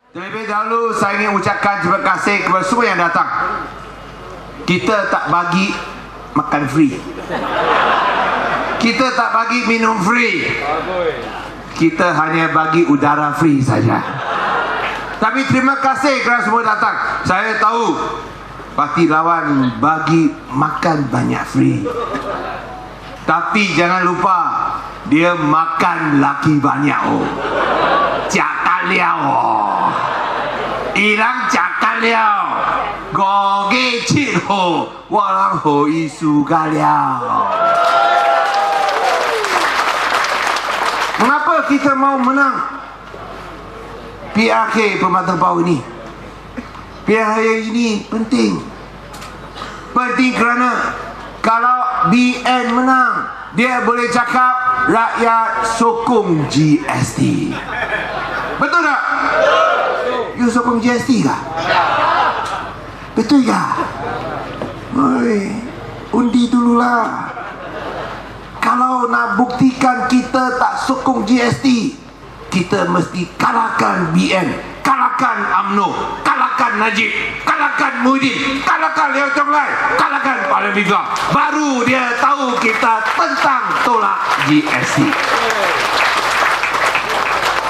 Terlebih dahulu saya ingin ucapkan terima kasih kepada semua yang datang. Kita tak bagi makan free, kita tak bagi minum free, kita hanya bagi udara free saja. Tapi terima kasih kerana semua datang. Saya tahu parti lawan bagi makan banyak free, tapi jangan lupa dia makan laki banyak. Cakap liao, hilang cakap liao, goge cik ho, walang ho isu kaliao. Mengapa kita mau menang PRK Permatang Pau ini? PRK ini penting. Penting kerana kalau BN menang, dia boleh cakap rakyat sokong GST. Betul tak? You sokong GST kah? Betul kah? Oi, undi dululah. Kalau nak buktikan kita tak sokong GST, kita mesti kalahkan BN, kalahkan UMNO, kalahkan Najib, kalahkan Muhyiddin, kalahkan Liao Chong Lai, kalahkan Pak Lemigah. Baru dia tahu kita tentang tolak GST.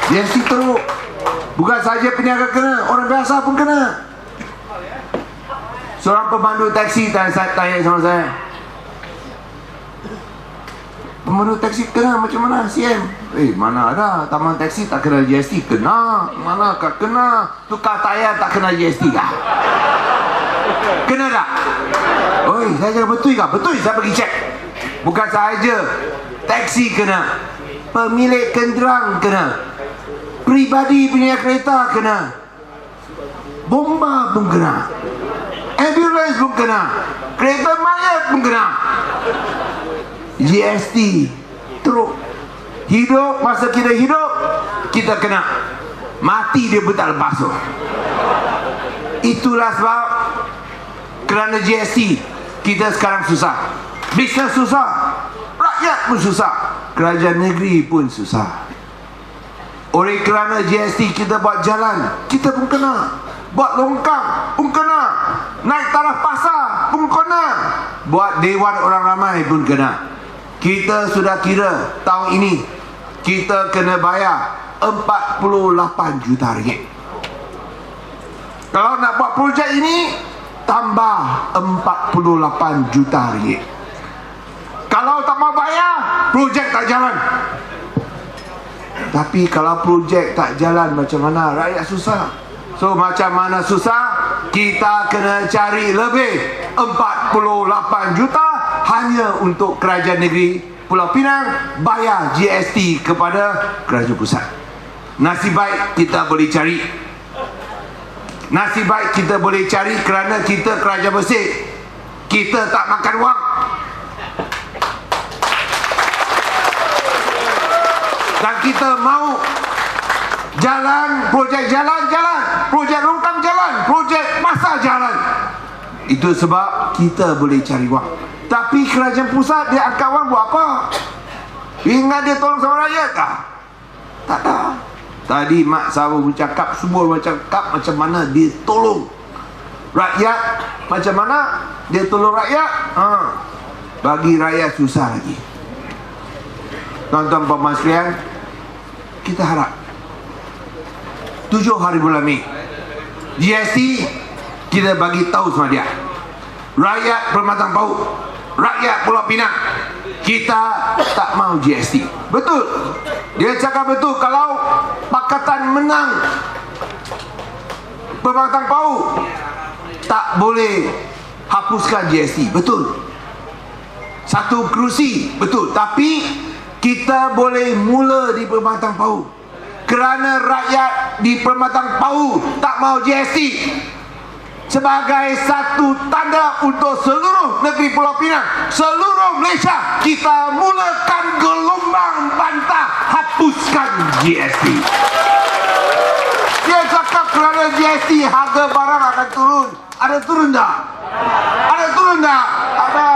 GST teruk. Bukan saja peniaga kena, orang biasa pun kena. Seorang pemandu taksi tanya sama saya, pemandu taksi kena macam mana CM? Mana ada taman taksi tak kena GST? Kena. Mana kah kena? Tukar tayar tak kena GST kah? Kena tak? Oi, saya cakap betul kah? Betul, saya pergi cek. Bukan sahaja taksi kena, pemilik kenderaan kena, pribadi punya kereta kena, bomba pun kena, ambulans pun kena, kereta mayat pun kena. GST teruk. Hidup, masa kita hidup kita kena, mati dia pun tak lepas tu. Itulah sebab kerana GST kita sekarang susah. Bisnes susah, rakyat pun susah, kerajaan negeri pun susah. Oleh kerana GST kita buat jalan, kita pun kena. Buat longkang pun kena. Naik taraf pasar pun kena. Buat dewan orang ramai pun kena. Kita sudah kira tahun ini kita kena bayar 48 juta ringgit. Kalau nak buat projek ini, tambah 48 juta ringgit. Kalau tak mau bayar, projek tak jalan. Tapi kalau projek tak jalan, macam mana? Rakyat susah. So macam mana susah? Kita kena cari lebih 48 juta hanya untuk kerajaan negeri Pulau Pinang bayar GST kepada kerajaan pusat. Nasib baik kita boleh cari. Nasib baik kita boleh cari kerana kita kerajaan bersih. Kita tak makan wang. Dan kita mau jalan, projek jalan-jalan, projek longkang jalan, projek pasar jalan. Itu sebab kita boleh cari wang. Tapi kerajaan pusat dia angkat wang buat apa? Ingat dia tolong sama rakyat kah? Tak ada. Tadi Mak Sawo bercakap, semua bercakap macam mana dia tolong rakyat. Macam mana dia tolong rakyat? Bagi rakyat susah lagi. Tuan-tuan Puan sekalian, kita harap 7 hari bulan Mei GST kita bagi tahu sama dia. Rakyat Permatang Pau, rakyat Pulau Pinang, kita tak mau GST. Betul. Dia cakap betul. Kalau Pakatan menang Permatang Pau, tak boleh hapuskan GST. Betul. Satu kerusi. Betul. Tapi kita boleh mula di Permatang Pau. Kerana rakyat di Permatang Pau tak mau GST, sebagai satu tanda untuk seluruh negeri Pulau Pinang, seluruh Malaysia, kita mulakan gelombang bantah hapuskan GST. Dia cakap kerana GST harga barang akan turun. Ada turun tak? Ada turun tak? Ada.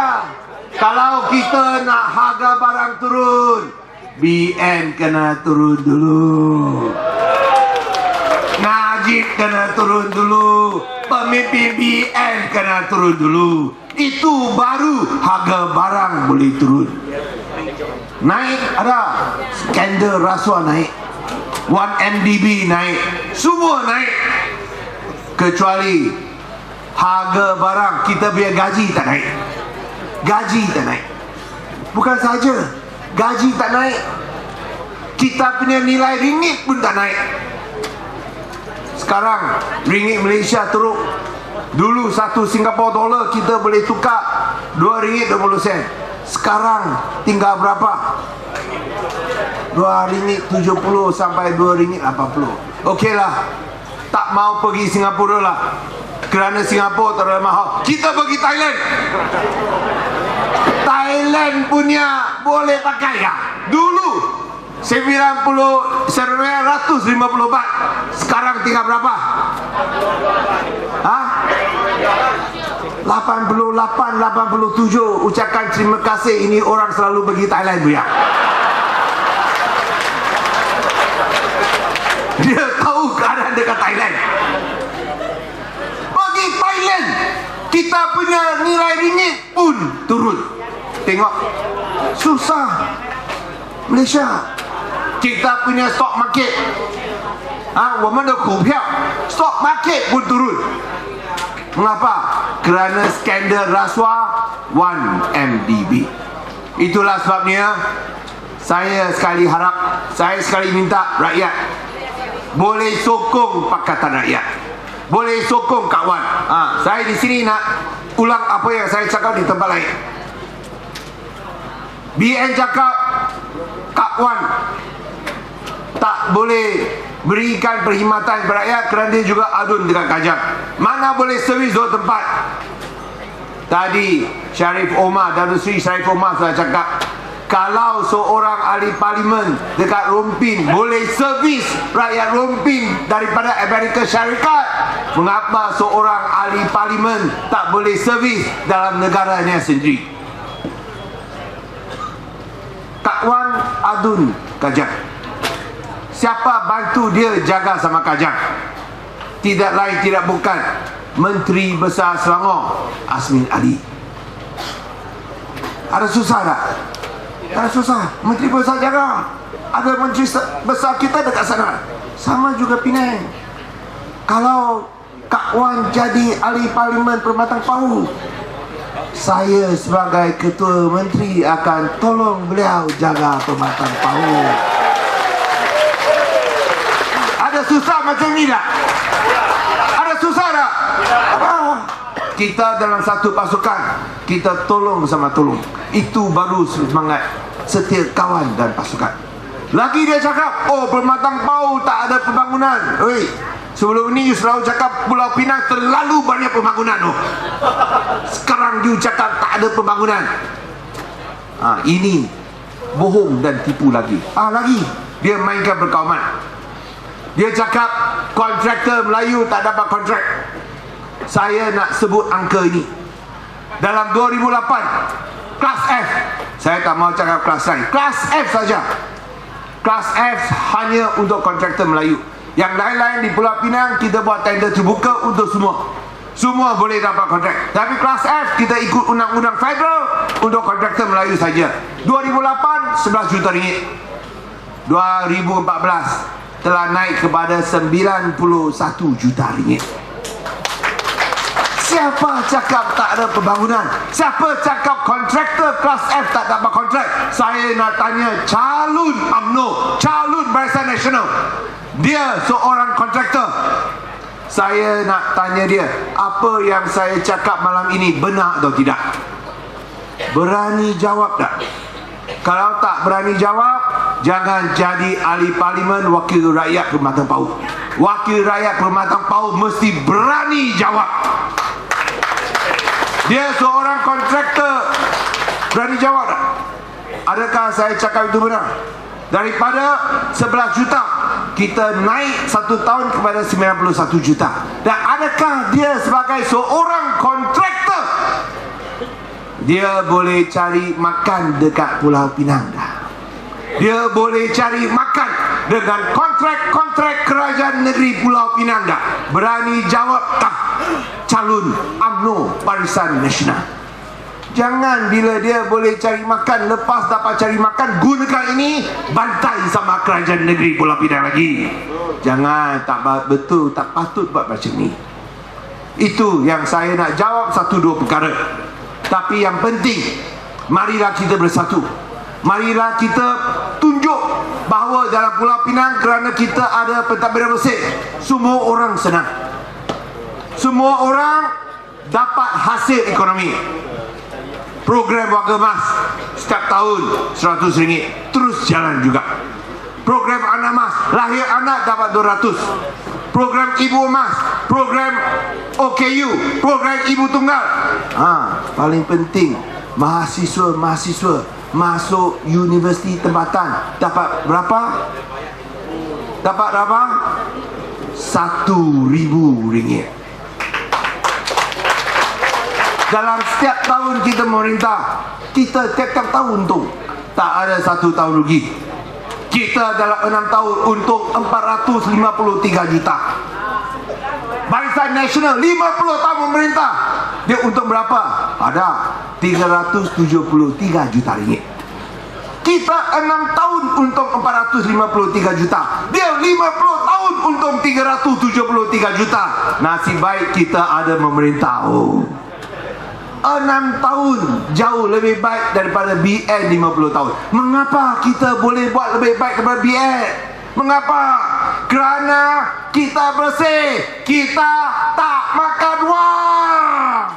Kalau kita nak harga barang turun, BN kena turun dulu, Najib Ringgit kena turun dulu, pemimpin BN kena turun dulu. Itu baru harga barang boleh turun. Naik ada, skandal rasuah naik, 1MDB naik, semua naik. Kecuali harga barang, kita biar gaji tak naik. Gaji tak naik. Bukan saja gaji tak naik, kita punya nilai ringgit pun tak naik. Sekarang ringgit Malaysia teruk. Dulu 1 Singapore dollar kita boleh tukar RM2.20. Sekarang tinggal berapa? RM2.70 sampai RM2.80. Okeylah, tak mau pergi Singapura lah, kerana Singapura terlalu mahal. Kita pergi Thailand. Thailand punya boleh pakai ya. Dulu 150 baht. Sekarang tinggal berapa? 88, 87. Ucapkan terima kasih. Ini orang selalu pergi Thailand, buya. Dia tahu keadaan dekat Thailand. Pergi Thailand, kita punya nilai ringgit pun turun. Tengok, susah Malaysia. Kita punya stock market, 我们的股票 stock market pun turun. Mengapa? Kerana skandal rasuah 1MDB. Itulah sebabnya saya sekali harap, saya sekali minta rakyat boleh sokong Pakatan Rakyat, boleh sokong Kak Wan. Saya di sini nak ulang apa yang saya cakap di tempat lain. BN cakap Kak Wan tak boleh berikan perkhidmatan kepada rakyat kerana dia juga adun dekat Kajang. Mana boleh servis dua tempat. Tadi Sharif Omar, Datuk Seri Sharif Omar sudah cakap, kalau seorang ahli parlimen dekat Rompin boleh servis rakyat Rompin daripada Amerika Syarikat, mengapa seorang ahli parlimen tak boleh servis dalam negaranya sendiri? Kak Wan adun Kajang. Siapa bantu dia jaga sama Kajang? Tidak lain tidak bukan Menteri Besar Selangor Azmin Ali. Ada susah tak? Tak susah. Menteri Besar jaga. Ada Menteri Besar kita dekat sana. Sama juga Penang. Kalau Kak Wan jadi ahli parlimen Permatang Pau, saya sebagai Ketua Menteri akan tolong beliau jaga Permatang Pau. Ada susah macam ni tak? Ada susah tak? Apa? Kita dalam satu pasukan, kita tolong bersama tolong. Itu baru semangat setiap kawan dan pasukan. Lagi dia cakap, oh Permatang Pau tak ada pembangunan. Oi, sebelum ini you selalu cakap Pulau Pinang terlalu banyak pembangunan. Oh. Sekarang you cakap tak ada pembangunan. Ini bohong dan tipu lagi. Lagi dia mainkan berkauman. Dia cakap kontraktor Melayu tak dapat kontrak. Saya nak sebut angka ini. Dalam 2008, kelas F, saya tak mau cakap kelas lain, kelas F saja. Kelas F hanya untuk kontraktor Melayu. Yang lain-lain di Pulau Pinang kita buat tender terbuka untuk semua. Semua boleh dapat kontrak. Tapi kelas F kita ikut undang-undang federal untuk kontraktor Melayu saja. 2008 11 juta ringgit. 2014 telah naik kepada 91 juta ringgit. Siapa cakap tak ada pembangunan? Siapa cakap kontraktor kelas F tak dapat kontrak? Saya nak tanya calon UMNO, calon Barisan Nasional. Dia seorang kontraktor. Saya nak tanya dia, apa yang saya cakap malam ini benar atau tidak? Berani jawab tak? Kalau tak berani jawab, jangan jadi ahli parlimen wakil rakyat Permatang Pau. Wakil rakyat Permatang Pau mesti berani jawab. Dia seorang kontraktor. Berani jawab tak? Adakah saya cakap itu benar? Daripada 11 juta kita naik 1 tahun kepada 91 juta. Dan adakah dia sebagai seorang kontraktor dia boleh cari makan dekat Pulau Pinang dah? Dia boleh cari makan dengan kontrak kontrak kerajaan negeri Pulau Pinang dah? Berani jawab tak calon UMNO Barisan Nasional? Jangan bila dia boleh cari makan, lepas dapat cari makan, gunakan ini bantai sama kerajaan negeri Pulau Pinang lagi. Jangan, tak betul, tak patut buat macam ni. Itu yang saya nak jawab, satu dua perkara. Tapi yang penting, marilah kita bersatu. Marilah kita tunjuk bahawa dalam Pulau Pinang, kerana kita ada pentadbiran bersih, semua orang senang. Semua orang dapat hasil ekonomi. Program warga emas setiap tahun RM100 terus jalan juga. Program anak emas, lahir anak dapat 200. Program ibu emas, program OKU, program ibu tunggal. Paling penting, mahasiswa masuk universiti tempatan dapat berapa? Dapat berapa? RM1,000. Dalam setiap tahun kita memerintah, kita tiap-tiap tahun untung. Tak ada 1 tahun rugi. Kita dalam 6 tahun untung 453 juta. Barisan Nasional 50 tahun memerintah, dia untung berapa? Ada 373 juta ringgit. Kita 6 tahun untung 453 juta. Dia 50 tahun untung 373 juta. Nasib baik kita ada memerintah. 6 tahun jauh lebih baik daripada BN 50 tahun. Mengapa kita boleh buat lebih baik daripada BN? Mengapa? Kerana kita bersih, kita tak makan wang.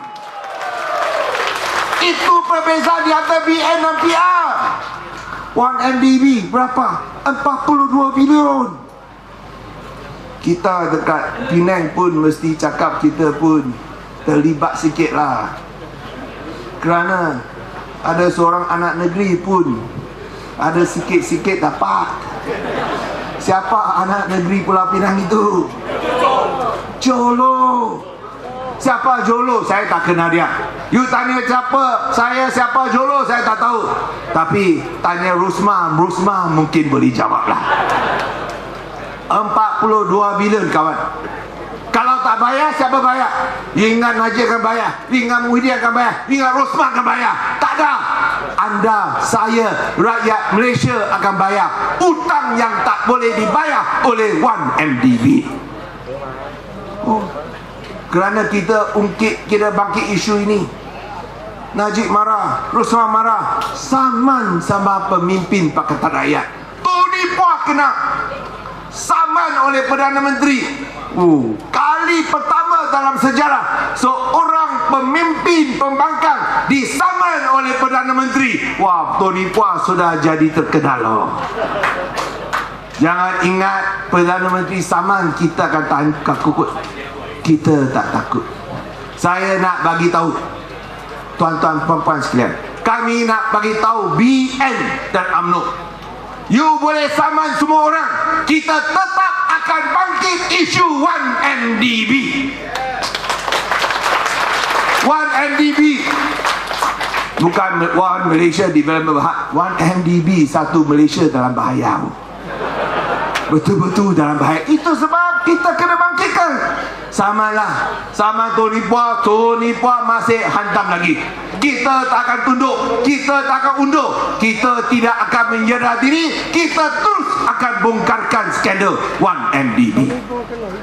Itu perbezaan di antara BN dan PR. 1MDB berapa? 42 bilion. Kita dekat Penang pun mesti cakap kita pun terlibat sikit lah. Kerana ada seorang anak negeri pun ada sikit-sikit dapat. Siapa anak negeri Pulau Pinang itu? Jolo. Siapa Jolo? Saya tak kenal dia. You tanya siapa? Siapa Jolo? Saya tak tahu. Tapi tanya Rusma mungkin boleh jawab lah. 42 bilion kawan. Kalau tak bayar, siapa bayar? Ingat Najib akan bayar, ingat Muhyiddin akan bayar, ingat Rosman akan bayar. Tak ada. Anda, saya, rakyat Malaysia akan bayar utang yang tak boleh dibayar oleh 1MDB. Kerana kita ungkit, kita bangkit isu ini, Najib marah, Rosman marah, saman sama pemimpin Pakatan Rakyat. Tony Puah kena saman oleh Perdana Menteri. Kali pertama dalam sejarah seorang pemimpin pembangkang disaman oleh Perdana Menteri. Wah, Tony Puah sudah jadi terkenal loh. Jangan ingat Perdana Menteri saman kita akan tahan kakut. Kita tak takut. Saya nak bagi tahu tuan-tuan puan-puan sekalian, kami nak bagi tahu BN dan UMNO, you boleh saman semua orang, kita tetap akan bangkit isu 1MDB. 1MDB bukan One Malaysia Development Berhad. 1MDB, satu Malaysia dalam bahaya. Betul-betul dalam bahaya. Itu sebab kita kena bangkitkan. Samalah, sama Tony Puah masih hantam lagi. Kita tak akan tunduk, kita tak akan undur, kita tidak akan menyerah diri, kita terus akan bongkarkan skandal 1MDB.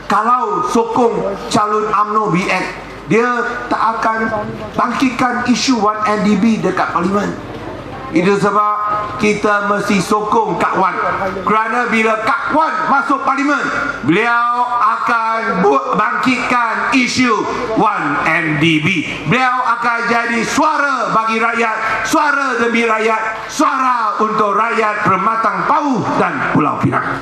Kalau sokong calon UMNO BN, dia tak akan bangkitkan isu 1MDB dekat Parlimen. Itu sebab kita mesti sokong Kak Wan. Kerana bila Kak Wan masuk Parlimen, beliau akan bangkitkan isu 1MDB. Beliau akan jadi suara bagi rakyat, suara demi rakyat, suara untuk rakyat Permatang Pauh dan Pulau Pinang.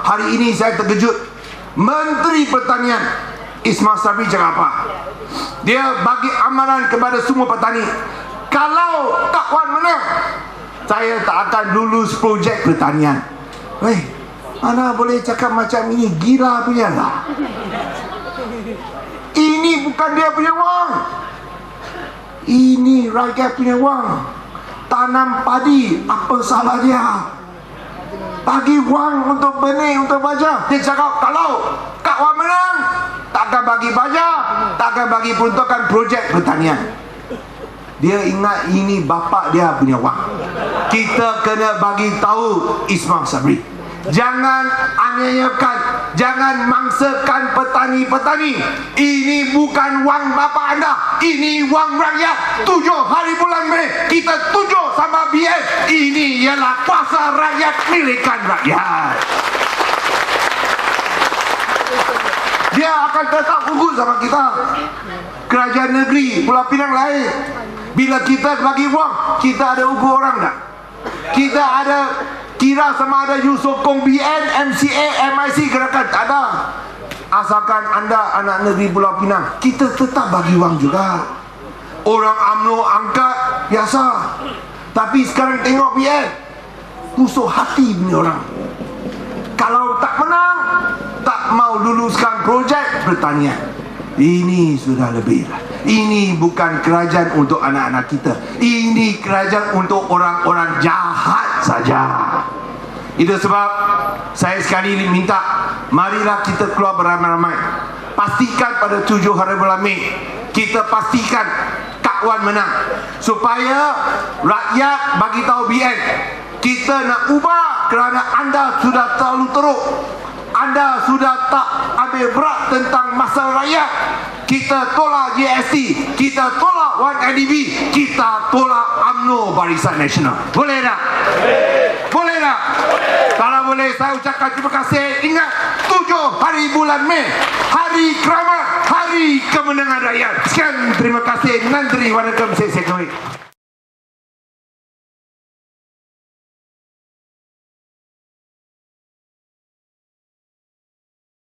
Hari ini saya terkejut. Menteri Pertanian Ismail Sabri cakap apa? Dia bagi amaran kepada semua petani, kalau Kak Wan menang, saya tak akan lulus projek pertanian. Mana boleh cakap macam ini? Gila punya lah. Ini bukan dia punya wang, ini rakyat punya wang. Tanam padi, apa salah dia? bagi wang untuk benih, untuk baja. Dia cakap, kalau Kak Wan menang, takkan bagi baja, takkan bagi peruntukan projek pertanian. Dia ingat ini bapa dia punya wang. Kita kena bagi tahu Ismail Sabri, jangan aniayakan, jangan mangsakan petani-petani. Ini bukan wang bapa anda, ini wang rakyat. 7 hari bulan Mei kita tuju sama BN. Ini ialah kuasa rakyat, milikan rakyat. Dia akan tetap unggul sama kita. Kerajaan negeri Pulau Pinang lain. Bila kita bagi wang, kita ada ukur orang tak? Kita ada kira sama ada you sokong BN, MCA, MIC gerakan, tak ada. Asalkan anda anak negeri Pulau Pinang, kita tetap bagi wang juga. Orang UMNO angkat biasa, tapi sekarang tengok BN, musuh hati punya orang. Kalau tak menang, tak mau luluskan projek pertanian. Ini sudah lebih lah. Ini bukan kerajaan untuk anak-anak kita. Ini kerajaan untuk orang-orang jahat saja. Itu sebab saya sekali ini minta, marilah kita keluar beramai-ramai. Pastikan pada 7 hari bulan Mei, kita pastikan Kak Wan menang, supaya rakyat bagi tahu BN, kita nak ubah kerana anda sudah terlalu teruk. Anda sudah tak ambil berat tentang masalah rakyat. Kita tolak GST, kita tolak 1IDB, kita tolak UMNO Barisan Nasional. Boleh tak? Boleh tak? Kalau boleh, saya ucapkan terima kasih. Ingat, 7 hari bulan Mei, hari keramat, hari kemenangan rakyat. Sekian, terima kasih. Nandri, wanakkam, saya